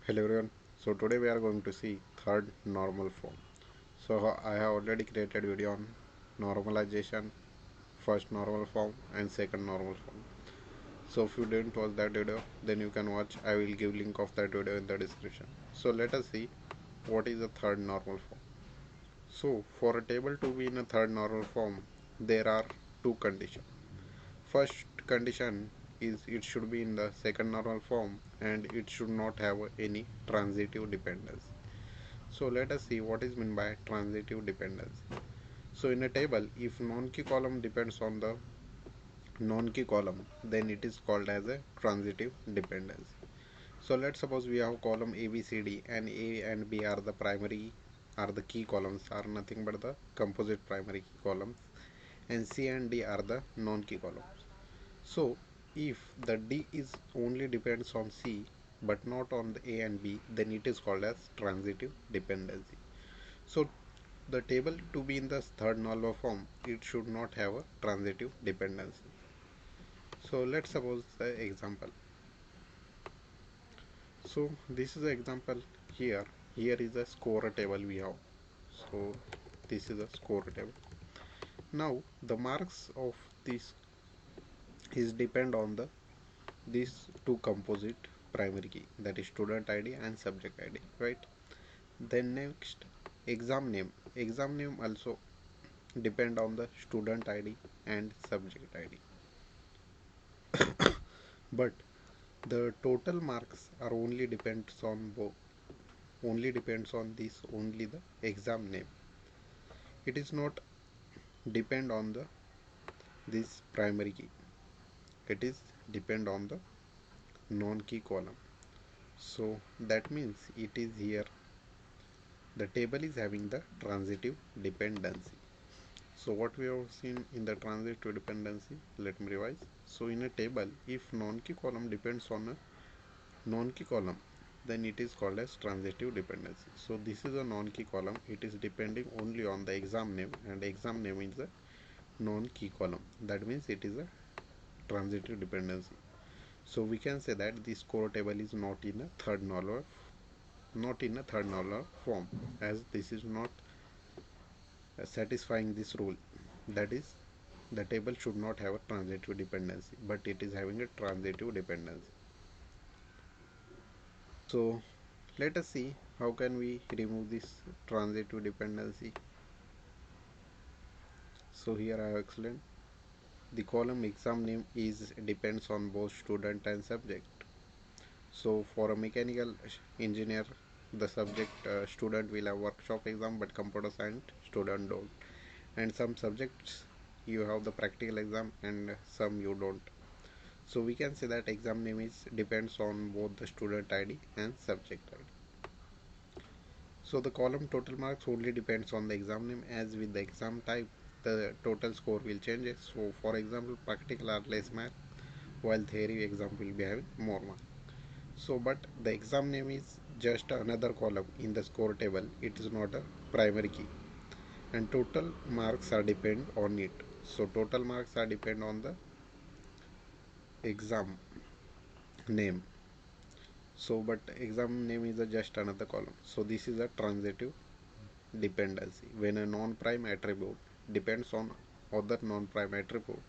Hello everyone. So today we are going to see third normal form. I have already created video on normalization, first normal form and second normal form. So if you didn't watch that video, then you can watch. I will give link of that video in the description. So let us see what is the third normal form. So for a table to be in a third normal form, there are two conditions. First condition is it should be in the second normal form and it should not have any transitive dependence. So let us see what is meant by transitive dependence. So in a table, if non-key column depends on the non-key column, then it is called as a transitive dependence. So let's suppose we have column A, B, C, D, and A and B are the key columns, are nothing but the composite primary key columns, and C and D are the non-key columns. So if the D is only depends on C but not on the A and B, then it is called as transitive dependency. So the table to be in the third normal form, it should not have a transitive dependency. So let's suppose the example. So this is the example here. Here is a score table we have. So this is a score table. Now the marks of this is depend on the these two composite primary key, that is student ID and subject ID, right? Then next, exam name. Exam name also depend on the student ID and subject ID. But the total marks are only depends on this only the exam name. It is not depend on the this primary key. It is depend on the non-key column. So that means it is here the table is having the transitive dependency. So what we have seen in the transitive dependency, let me revise. So in a table, if non-key column depends on a non-key column, then it is called as transitive dependency. So this is a non-key column. It is depending only on the exam name, and exam name is a non-key column. That means it is a transitive dependency. So we can say that this core table is not in a third normal form, as this is not satisfying this rule. That is, the table should not have a transitive dependency, but it is having a transitive dependency. So let us see how can we remove this transitive dependency. So here I have explained the column exam name is depends on both student and subject. So for a mechanical engineer, the subject student will have workshop exam, but computer science student don't. And some subjects you have the practical exam and some you don't. So we can say that exam name is depends on both the student ID and subject ID. So the column total marks only depends on the exam name, as with the exam type the total score will change. So for example, practical are less mark, while theory exam will be having more mark. So but the exam name is just another column in the score table. It is not a primary key, and total marks are depend on it. So total marks are depend on the exam name. So but exam name is just another column. So this is a transitive dependency, when a non-prime attribute depends on other non-prime attribute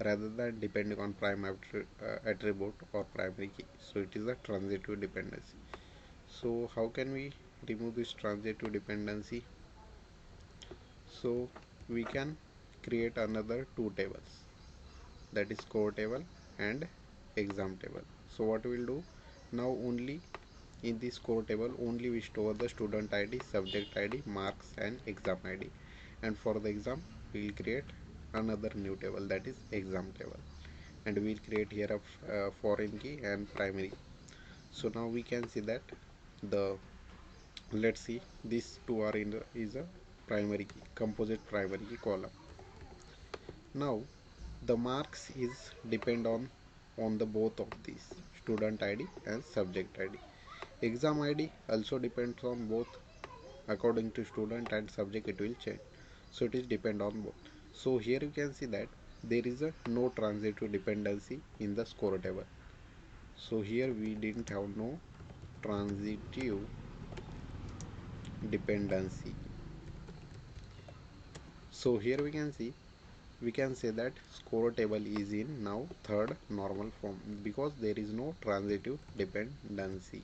rather than depending on prime attribute or primary key. So it is a transitive dependency. So how can we remove this transitive dependency? So we can create another two tables, that is core table and exam table. So what we will do now, only in this core table only we store the student ID, subject ID, marks and exam ID, and for the exam we will create another new table, that is exam table, and we will create here a foreign key and primary. So now we can see that the let's see, these two are in the is a primary key, composite primary key column. Now the marks is depend on the both of these student ID and subject ID. Exam ID also depends on both. According to student and subject it will change, so it is depend on both. So here you can see that there is a no transitive dependency in the score table. So here we didn't have no transitive dependency. So here we can say that score table is in now third normal form because there is no transitive dependency.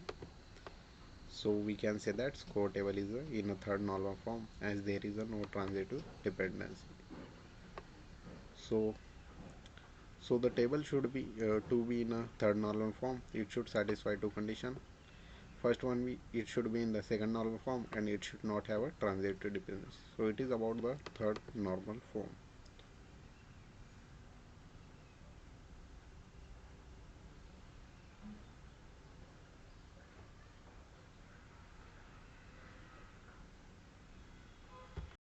So we can say that score table is in a third normal form as there is a no transitive dependency. So the table should be to be in a third normal form. It should satisfy two conditions. First one, it should be in the second normal form and it should not have a transitive dependency. So it is about the third normal form.